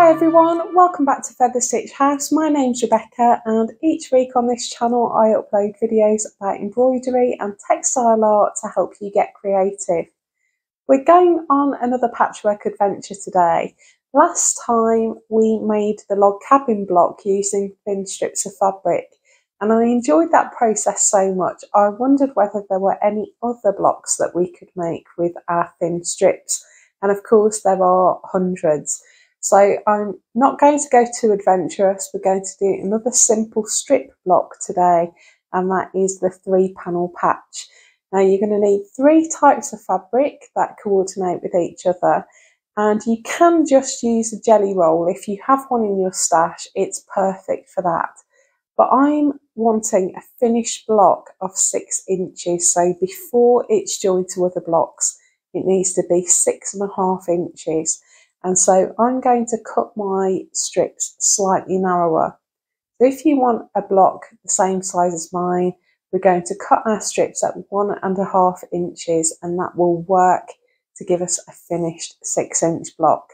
Hi everyone, welcome back to Feather Stitch House. My name's Rebecca and each week on this channel I upload videos about embroidery and textile art to help you get creative. We're going on another patchwork adventure today. Last time we made the log cabin block using thin strips of fabric and I enjoyed that process so much I wondered whether there were any other blocks that we could make with our thin strips, and of course there are hundreds. So I'm not going to go too adventurous. We're going to do another simple strip block today, and that is the 3-panel patch. Now you're going to need 3 types of fabric that coordinate with each other, and you can just use a jelly roll. If you have one in your stash, it's perfect for that. But I'm wanting a finished block of 6 inches, so before it's joined to other blocks, it needs to be 6.5 inches. And so I'm going to cut my strips slightly narrower. So if you want a block the same size as mine, we're going to cut our strips at 1.5 inches, and that will work to give us a finished 6-inch block.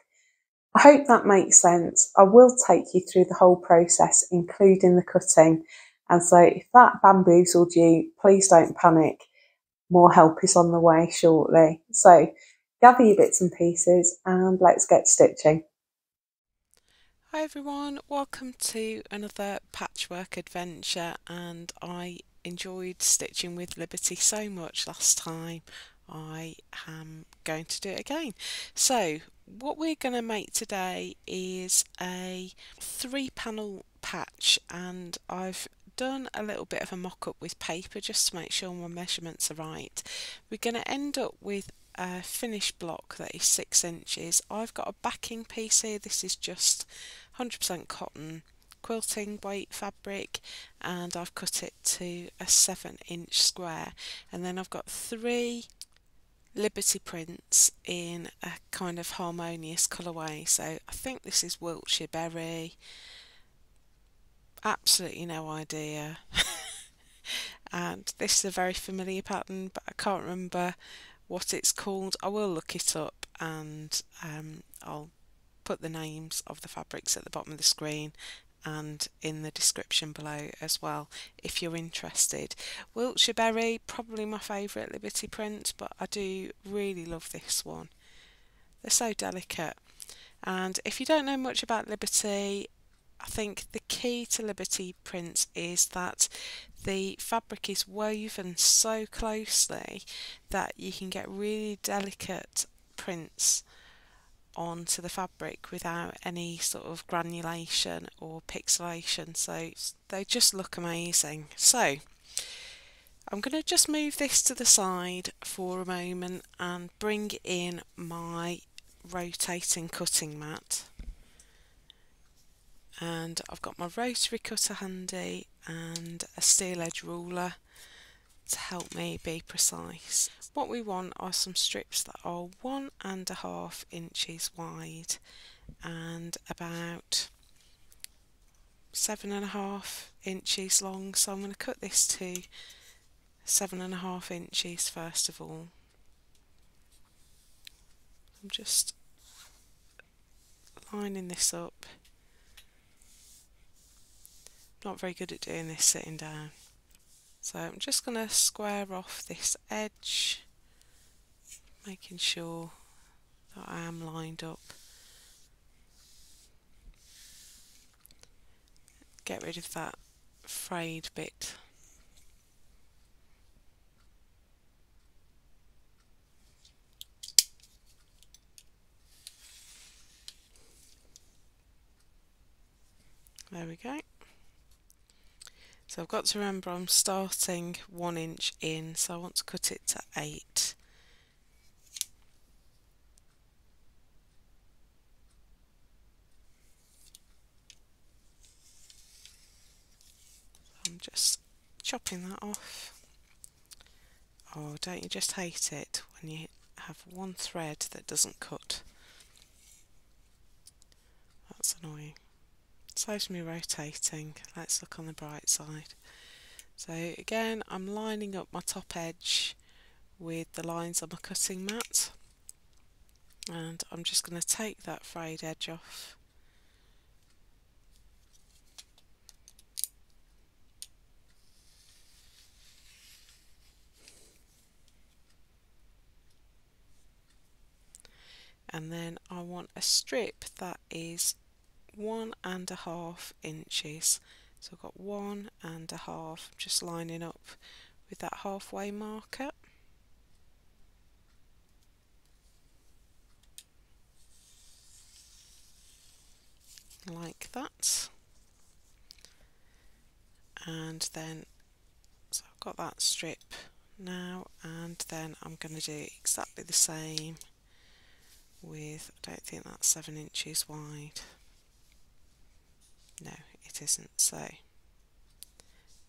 I hope that makes sense. I will take you through the whole process, including the cutting. And so if that bamboozled you, please don't panic. More help is on the way shortly. So gather your bits and pieces and let's get stitching. Hi everyone, welcome to another patchwork adventure, and I enjoyed stitching with Liberty so much last time. I am going to do it again. So what we're going to make today is a 3-panel patch, and I've done a little bit of a mock-up with paper just to make sure my measurements are right. We're going to end up with a finished block that is 6 inches. I've got a backing piece here. This is just 100% cotton quilting weight fabric, and I've cut it to a 7-inch square, and then I've got 3 Liberty prints in a kind of harmonious colourway. So I think this is Wiltshire berry, absolutely no idea. And this is a very familiar pattern, but I can't remember what it's called. I will look it up, and I'll put the names of the fabrics at the bottom of the screen and in the description below as well if you're interested. Wiltshire berry, probably my favourite Liberty print, but I do really love this one. They're so delicate. And if you don't know much about Liberty, I think the key to Liberty prints is that the fabric is woven so closely that you can get really delicate prints onto the fabric without any sort of granulation or pixelation, so they just look amazing. So I'm going to just move this to the side for a moment and bring in my rotating cutting mat, and I've got my rotary cutter handy and a steel edge ruler to help me be precise. What we want are some strips that are 1.5 inches wide and about 7.5 inches long, so I'm going to cut this to 7.5 inches first of all. I'm just lining this up. Not very good at doing this sitting down. So I'm just going to square off this edge, making sure that I am lined up. Get rid of that frayed bit. There we go. So I've got to remember I'm starting 1 inch in, so I want to cut it to 8. I'm just chopping that off. Oh, don't you just hate it when you have one thread that doesn't cut? That's annoying. Saves me rotating. Let's look on the bright side. So again, I'm lining up my top edge with the lines on my cutting mat, and I'm just going to take that frayed edge off then I want a strip that is 1.5 inches. So I've got 1.5, just lining up with that halfway marker. Like that. And then, so I've got that strip now, and then I'm going to do exactly the same with, I don't think that's 7 inches wide. No, it isn't, so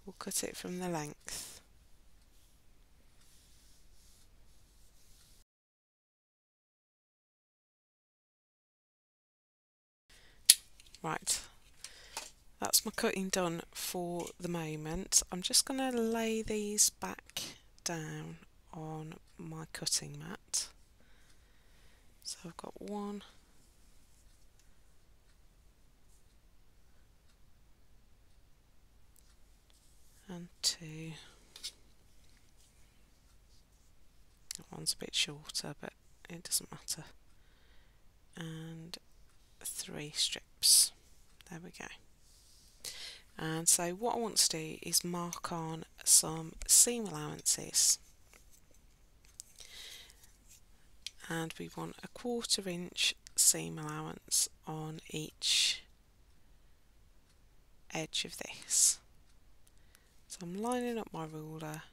we'll cut it from the length. Right, that's my cutting done for the moment. I'm just going to lay these back down on my cutting mat. So I've got 1, and 2. That one's a bit shorter, but it doesn't matter. And 3 strips. There we go. And so what I want to do is mark on some seam allowances. And we want a 1/4 inch seam allowance on each edge of this. So I'm lining up my ruler.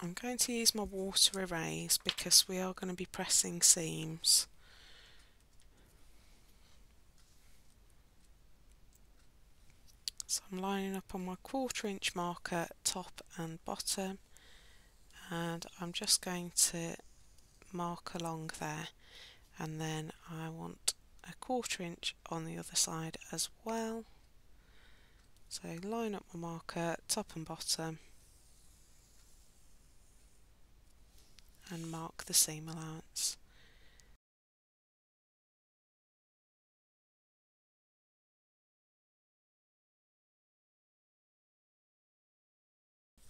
I'm going to use my water erase because we are going to be pressing seams. So I'm lining up on my 1/4 inch marker top and bottom, and I'm just going to mark along there, and then I want a 1/4 inch on the other side as well. So line up my marker top and bottom and mark the seam allowance.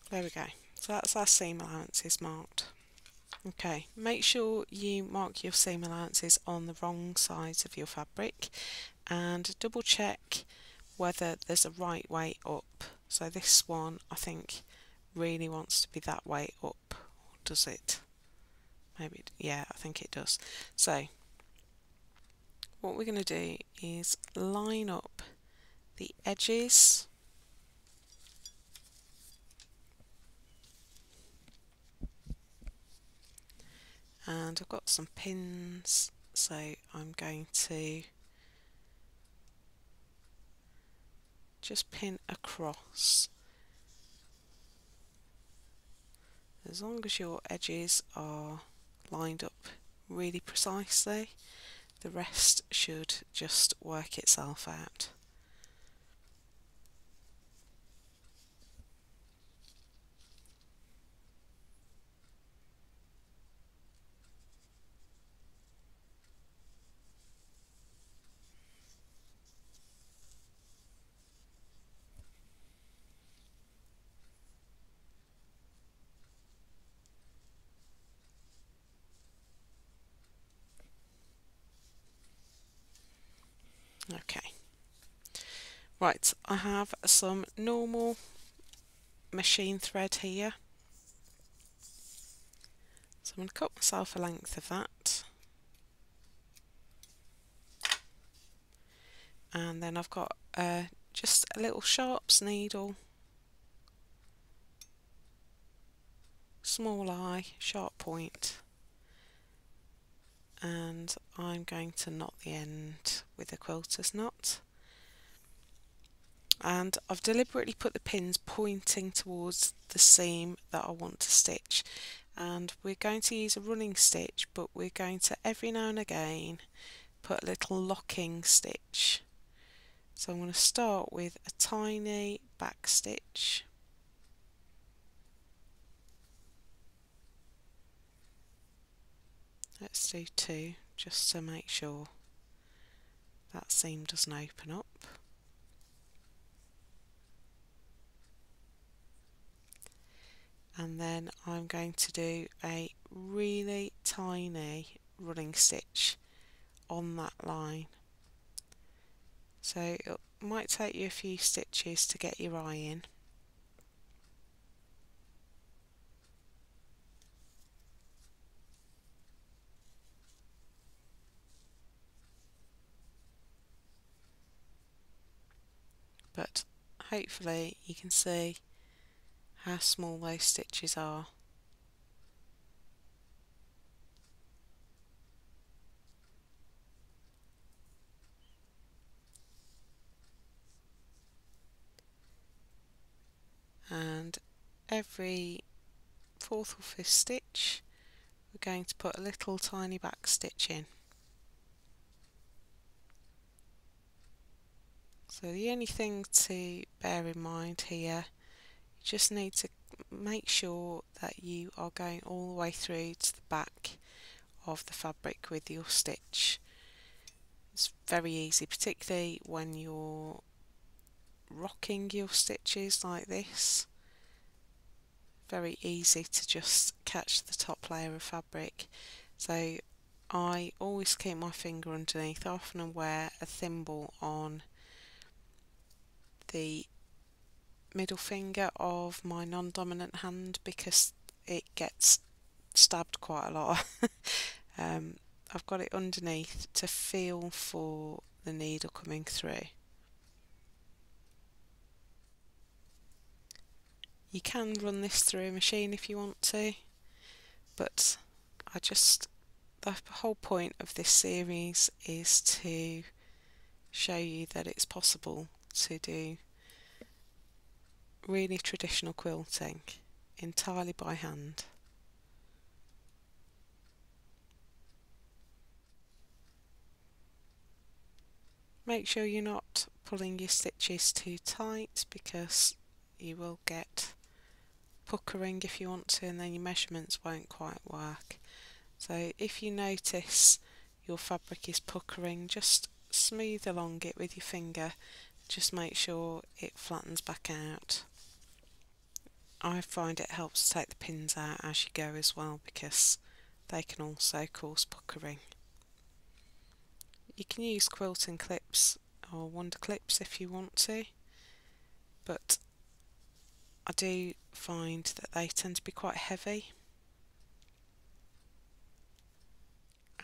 There we go, so that's our seam allowances marked. Okay, make sure you mark your seam allowances on the wrong sides of your fabric and double check whether there's a right way up. So this one I think really wants to be that way up, or does it? Maybe, yeah, I think it does. So what we're going to do is line up the edges and I've got some pins, so I'm going to just pin across. As long as your edges are lined up really precisely, the rest should just work itself out. Okay, right, I have some normal machine thread here, so I'm going to cut myself a length of that, and then I've got just a little sharps needle, small eye, sharp point, and I'm going to knot the end with a quilter's knot. And I've deliberately put the pins pointing towards the seam that I want to stitch, and we're going to use a running stitch, but we're going to every now and again put a little locking stitch. So I'm going to start with a tiny back stitch, let's do 2 just to make sure that seam doesn't open up. and then I'm going to do a really tiny running stitch on that line. So it might take you a few stitches to get your eye in. But hopefully you can see how small those stitches are. And every fourth or fifth stitch we're going to put a little tiny back stitch in. So the only thing to bear in mind here, you just need to make sure that you are going all the way through to the back of the fabric with your stitch. It's very easy, particularly when you're rocking your stitches like this. Very easy to just catch the top layer of fabric. So I always keep my finger underneath. I often wear a thimble on the middle finger of my non-dominant hand because it gets stabbed quite a lot. I've got it underneath to feel for the needle coming through. You can run this through a machine if you want to, but the whole point of this series is to show you that it's possible to do really traditional quilting entirely by hand. Make sure you're not pulling your stitches too tight because you will get puckering if you want to, and then your measurements won't quite work. So if you notice your fabric is puckering, just smooth along it with your finger, just make sure it flattens back out. I find it helps to take the pins out as you go as well because they can also cause puckering. You can use quilting clips or wonder clips if you want to, but I do find that they tend to be quite heavy.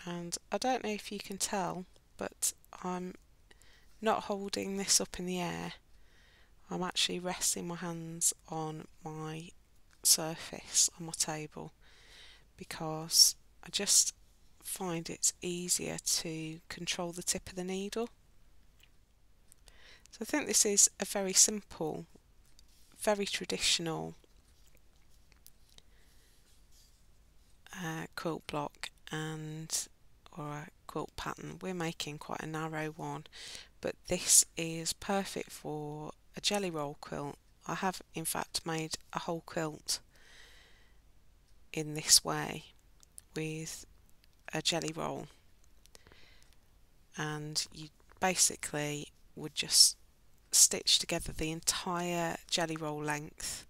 And I don't know if you can tell, but I'm not holding this up in the air. I'm actually resting my hands on my surface on my table because I just find it's easier to control the tip of the needle. So I think this is a very simple, very traditional quilt block or a quilt pattern. We're making quite a narrow one, but this is perfect for a jelly roll quilt. I have in fact made a whole quilt in this way with a jelly roll, and you basically would just stitch together the entire jelly roll length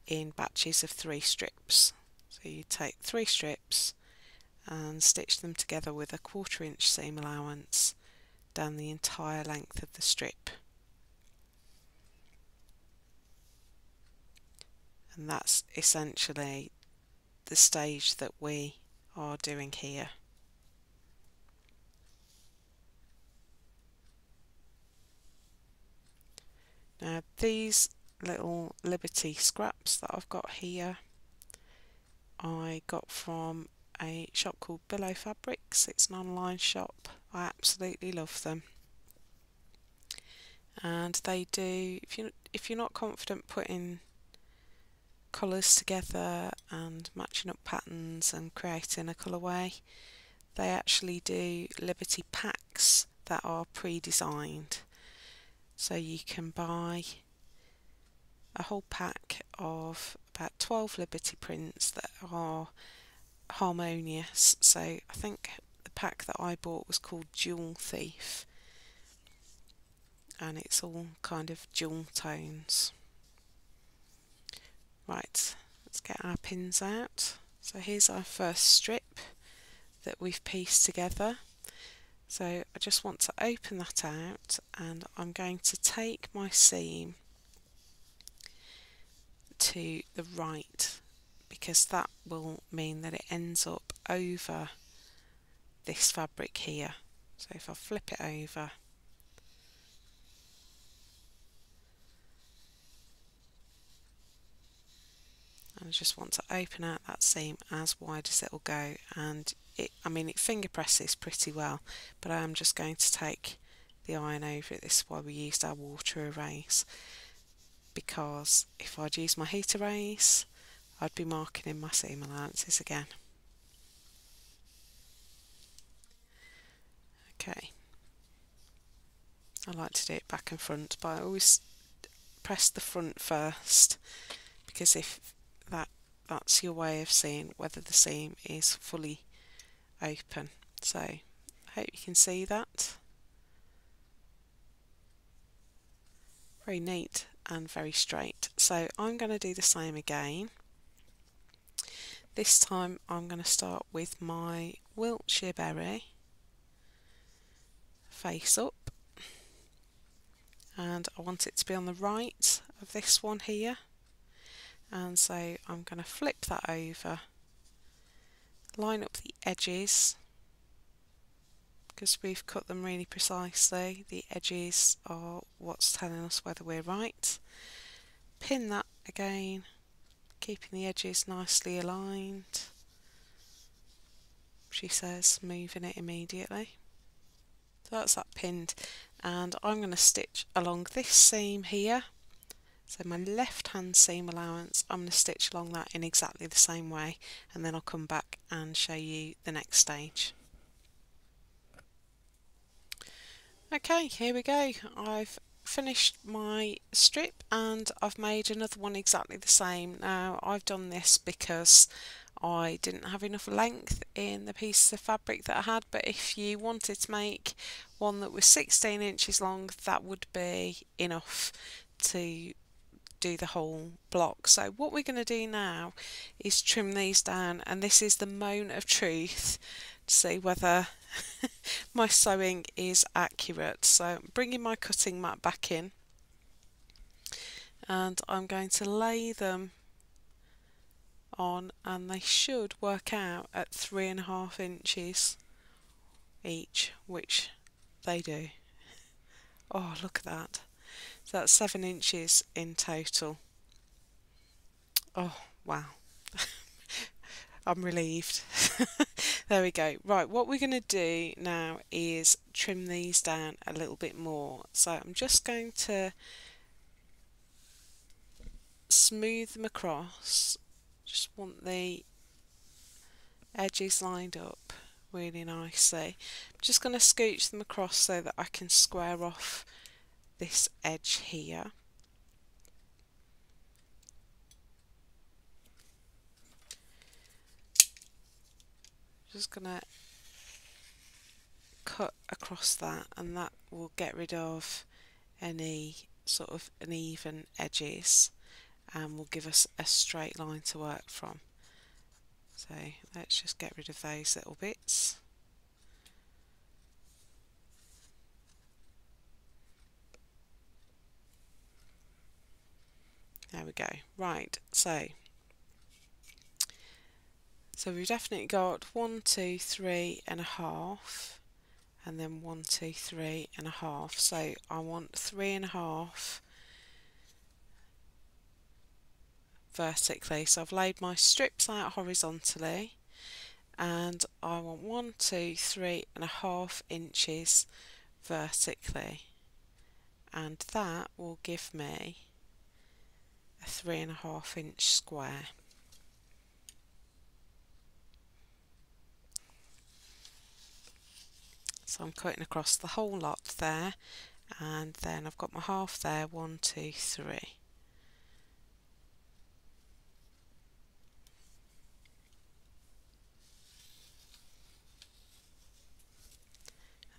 in batches of 3 strips. So you take 3 strips and stitch them together with a 1/4 inch seam allowance down the entire length of the strip. And that's essentially the stage that we are doing here. Now these little Liberty scraps that I've got here I got from a shop called Billow Fabrics. It's an online shop. I absolutely love them. And they do, if you're not confident putting colours together and matching up patterns and creating a colourway, they actually do Liberty packs that are pre-designed. So you can buy a whole pack of about 12 Liberty prints that are harmonious. So I think the pack that I bought was called Jewel Thief, and it's all kind of jewel tones. Right, Let's get our pins out. So here's our first strip that we've pieced together. So I just want to open that out, and I'm going to take my seam to the right, because that will mean that it ends up over this fabric here. So if I flip it over, and I just want to open out that seam as wide as it will go, and I mean it finger presses pretty well, but I am just going to take the iron over it. This is why we used our water erase, because if I'd used my heat erase I'd be marking in my seam allowances again. Okay, I like to do it back and front, but I always press the front first, because if that's your way of seeing whether the seam is fully open. So I hope you can see that. Very neat and very straight. So I'm going to do the same again. This time I'm going to start with my Wiltshire berry face up, and I want it to be on the right of this one here, and so I'm going to flip that over, line up the edges, because we've cut them really precisely. The edges are what's telling us whether we're right. Pin that again, keeping the edges nicely aligned, she says, moving it immediately. So that's that pinned, and I'm going to stitch along this seam here. So my left hand seam allowance, I'm going to stitch along that in exactly the same way, and then I'll come back and show you the next stage. Okay, here we go. I've finished my strip and I've made another one exactly the same. Now I've done this because I didn't have enough length in the pieces of fabric that I had, but if you wanted to make one that was 16 inches long, that would be enough to do the whole block. So what we're going to do now is trim these down, and this is the moment of truth to see whether my sewing is accurate. So I'm bringing my cutting mat back in, and I'm going to lay them on, and they should work out at 3.5 inches each, which they do. Oh, look at that. So that's 7 inches in total. Oh wow. I'm relieved. There we go. Right, what we're going to do now is trim these down a little bit more. So I'm just going to smooth them across. Just want the edges lined up really nicely. I'm just going to scooch them across so that I can square off this edge here. Just going to cut across that, and that will get rid of any sort of uneven edges and will give us a straight line to work from. So let's just get rid of those little bits. There we go. Right, so we've definitely got 1, 2, 3.5, and then 1, 2, 3.5. So I want 3.5 vertically. So I've laid my strips out horizontally, and I want 1, 2, 3.5 inches vertically, and that will give me a 3.5 inch square. So I'm cutting across the whole lot there, and then I've got my half there, 1, 2, 3.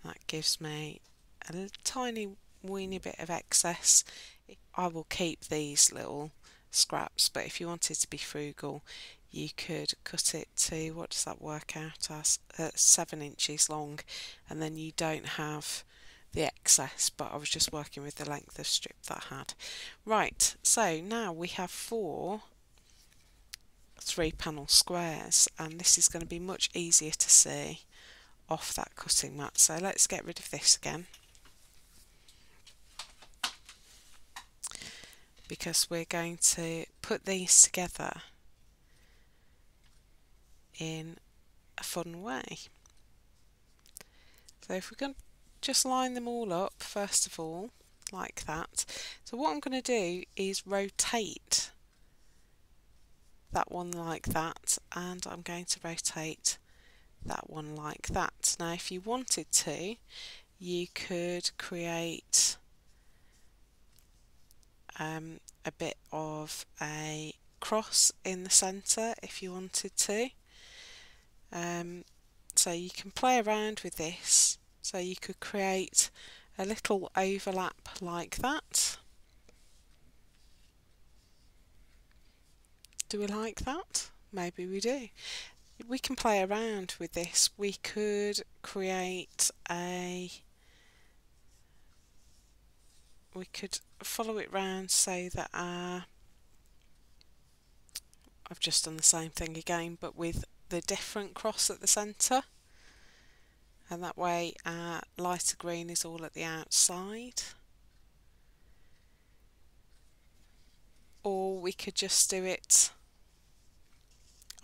That gives me a tiny weeny bit of excess. I will keep these little scraps, but if you wanted to be frugal you could cut it to, what does that work out as, 7 inches long, and then you don't have the excess, but I was just working with the length of strip that I had. Right, so now we have 4 3-panel squares, and this is going to be much easier to see off that cutting mat. So let's get rid of this again, because we're going to put these together in a fun way. So if we can just line them all up first of all, like that. So what I'm going to do is rotate that one like that, and I'm going to rotate that one like that. Now if you wanted to, you could create a bit of a cross in the centre if you wanted to. So you can play around with this, so you could create a little overlap like that. Do we like that? Maybe we do. We can play around with this. We could create we could follow it round so that I've just done the same thing again, but with the different cross at the centre, and that way our lighter green is all at the outside. Or we could just do it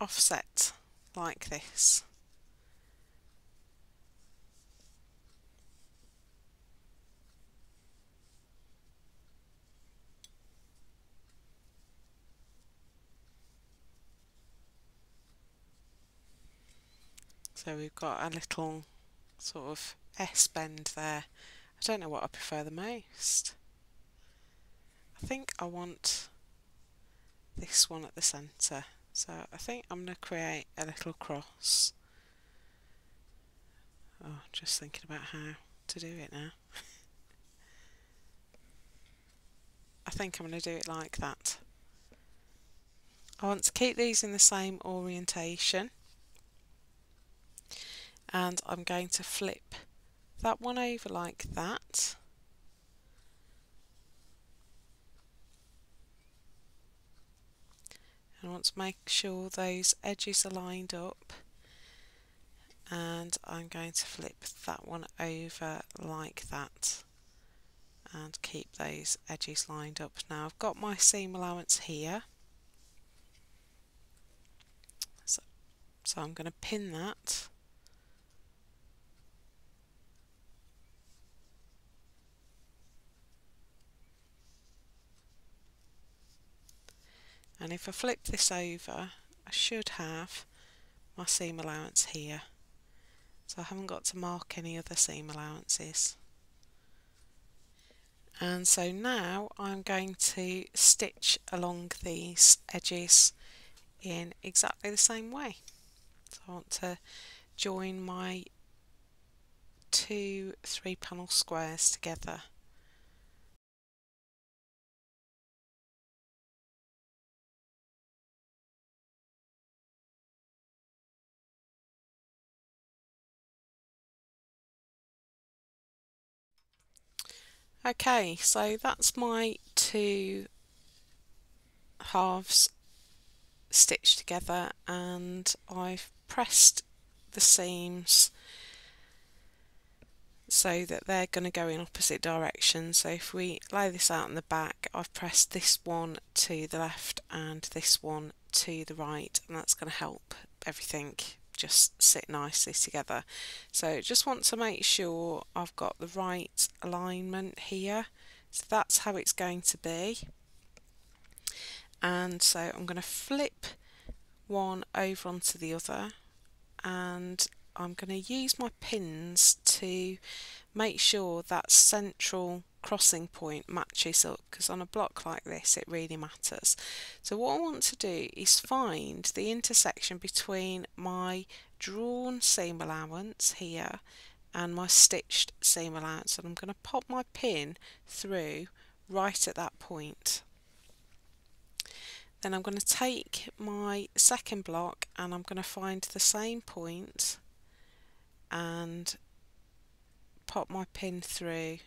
offset like this. So we've got a little sort of S bend there. I don't know what I prefer the most. I think I want this one at the centre. So I think I'm going to create a little cross. Oh, just thinking about how to do it now. I think I'm going to do it like that. I want to keep these in the same orientation, and I'm going to flip that one over like that. And I want to make sure those edges are lined up, and I'm going to flip that one over like that and keep those edges lined up. Now I've got my seam allowance here, so I'm going to pin that. And if I flip this over, I should have my seam allowance here. So I haven't got to mark any other seam allowances. And so now I'm going to stitch along these edges in exactly the same way. So I want to join my 2 3-panel squares together. Okay, so that's my 2 halves stitched together, and I've pressed the seams so that they're going to go in opposite directions. So if we lay this out in the back, I've pressed this one to the left and this one to the right, and that's going to help everything just sit nicely together. So just want to make sure I've got the right alignment here. So that's how it's going to be. And so I'm going to flip one over onto the other, and I'm going to use my pins to make sure that central crossing point matches up, because on a block like this it really matters. So what I want to do is find the intersection between my drawn seam allowance here and my stitched seam allowance, and I'm going to pop my pin through right at that point. Then I'm going to take my second block and I'm going to find the same point and pop my pin through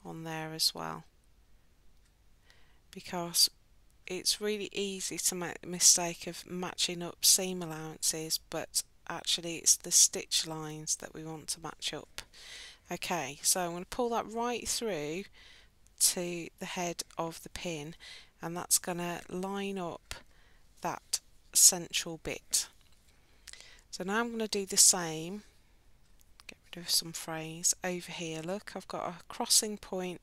on there as well, because it's really easy to make the mistake of matching up seam allowances, but actually it's the stitch lines that we want to match up. Okay, so I'm going to pull that right through to the head of the pin, and that's going to line up that central bit. So now I'm going to do the same, get rid of some frays over here. Look, I've got a crossing point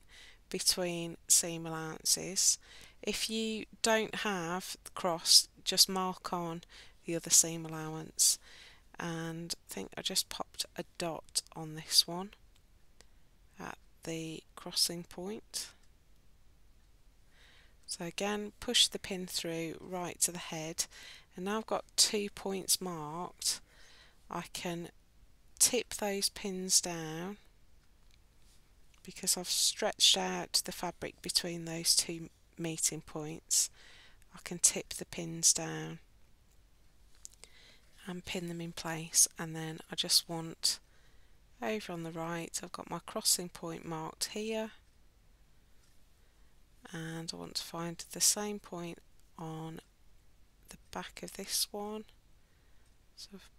between seam allowances. If you don't have the cross, just mark on the other seam allowance, and I think I just popped a dot on this one at the crossing point. So again, push the pin through right to the head, and now I've got 2 points marked. I can tip those pins down because I've stretched out the fabric between those 2 meeting points. I can tip the pins down and pin them in place, and then I just want, over on the right, I've got my crossing point marked here, and I want to find the same point on the back of this one. So I've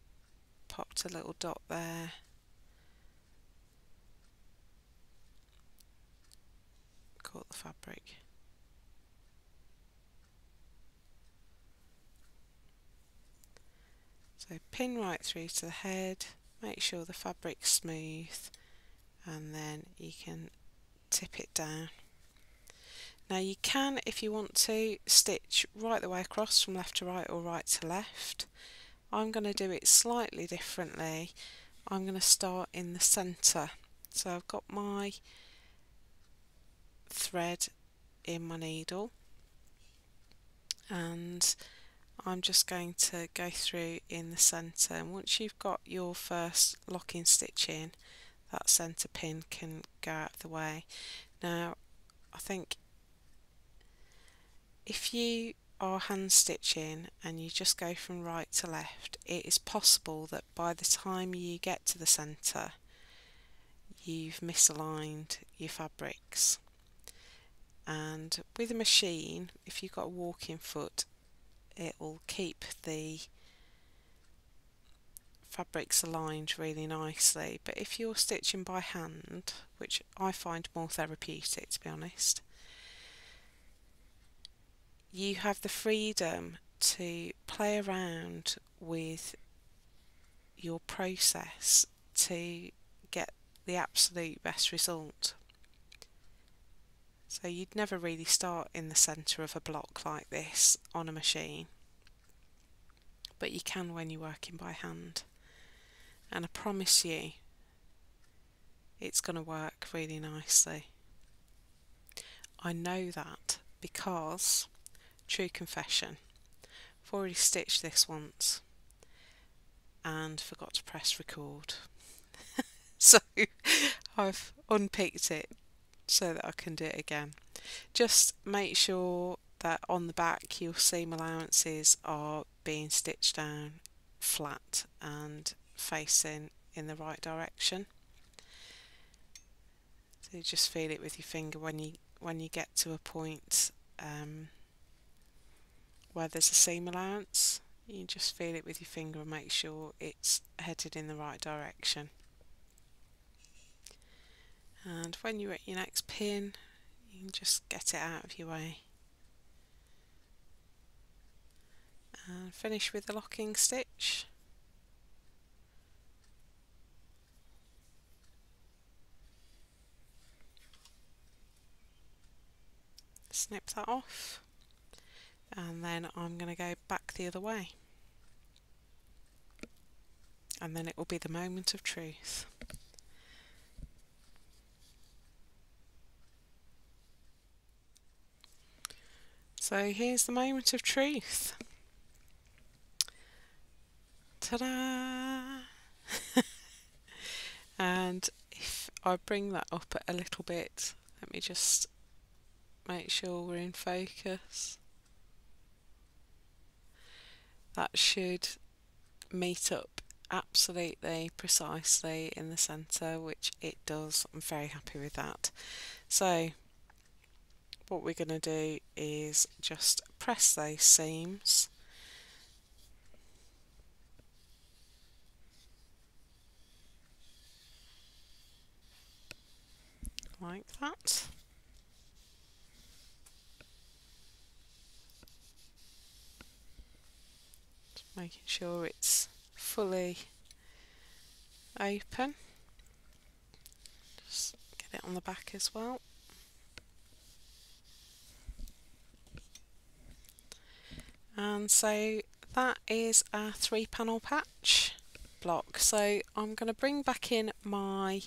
popped a little dot there, caught the fabric. So pin right through to the head, make sure the fabric's smooth, and then you can tip it down. Now you can, if you want to, stitch right the way across from left to right or right to left. I'm going to do it slightly differently. I'm going to start in the centre. So I've got my thread in my needle, and I'm just going to go through in the centre, and once you've got your first locking stitch in, that centre pin can go out of the way. Now I think if you are hand stitching and you just go from right to left, it is possible that by the time you get to the centre you've misaligned your fabrics, and with a machine, if you've got a walking foot, it will keep the fabrics aligned really nicely. But if you're stitching by hand, which I find more therapeutic to be honest, you have the freedom to play around with your process to get the absolute best result. So you'd never really start in the centre of a block like this on a machine, but you can when you're working by hand, and I promise you it's going to work really nicely. I know that because, true confession, I've already stitched this once and forgot to press record. So I've unpicked it so that I can do it again. Just make sure that on the back your seam allowances are being stitched down flat and facing in the right direction. So you just feel it with your finger when you get to a point where there's a seam allowance. You just feel it with your finger and make sure it's headed in the right direction. And when you're at your next pin, you can just get it out of your way and finish with the locking stitch. Snip that off, and then I'm going to go back the other way, and then it will be the moment of truth. So here's the moment of truth. Ta-da! And if I bring that up a little bit, let me just make sure we're in focus. That should meet up absolutely precisely in the centre, which it does. I'm very happy with that. So what we're going to do is just press those seams like that. Just making sure it's fully open. Just get it on the back as well. And so that is our 3-panel patch block. So I'm going to bring back in my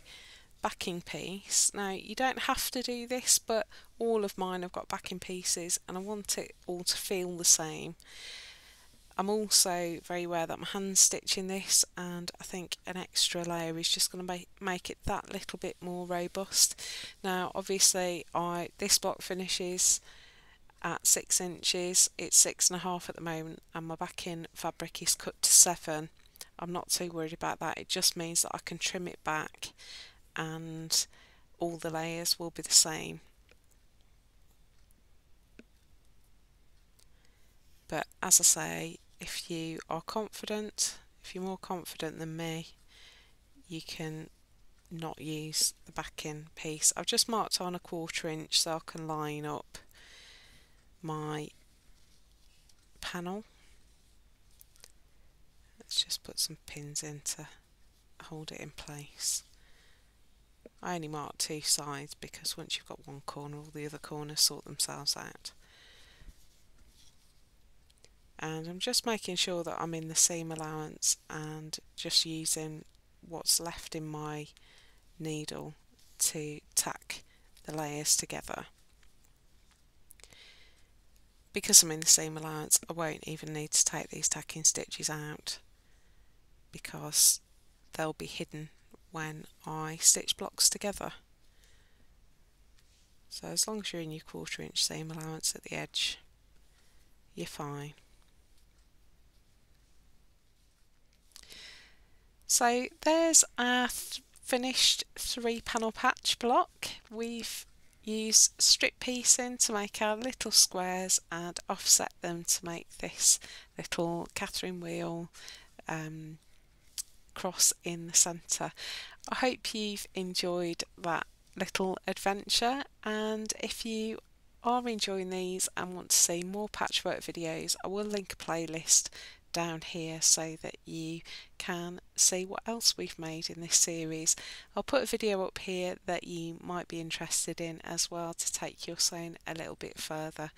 backing piece. Now you don't have to do this, but all of mine have got backing pieces and I want it all to feel the same. I'm also very aware that I'm hand stitching this, and I think an extra layer is just going to make it that little bit more robust. Now obviously this block finishes at 6 inches, it's 6.5 at the moment, and my backing fabric is cut to 7. I'm not too worried about that, it just means that I can trim it back and all the layers will be the same. But as I say, if you are confident, if you're more confident than me, you can not use the backing piece. I've just marked on 1/4 inch so I can line up my panel. Let's just put some pins in to hold it in place. I only mark 2 sides because once you've got one corner, all the other corners sort themselves out. And I'm just making sure that I'm in the seam allowance and just using what's left in my needle to tack the layers together. Because I'm in the seam allowance, I won't even need to take these tacking stitches out because they'll be hidden when I stitch blocks together. So as long as you're in your 1/4 inch seam allowance at the edge, you're fine. So there's our finished 3-panel patch block. We've used strip piecing to make our little squares and offset them to make this little Catherine wheel cross in the centre. I hope you've enjoyed that little adventure, and if you are enjoying these and want to see more patchwork videos, I will link a playlist down here so that you can see what else we've made in this series. I'll put a video up here that you might be interested in as well to take your sewing a little bit further.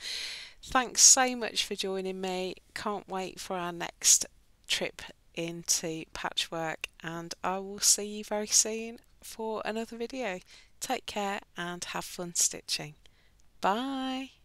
Thanks so much for joining me. Can't wait for our next trip into patchwork, and I will see you very soon for another video. Take care and have fun stitching. Bye.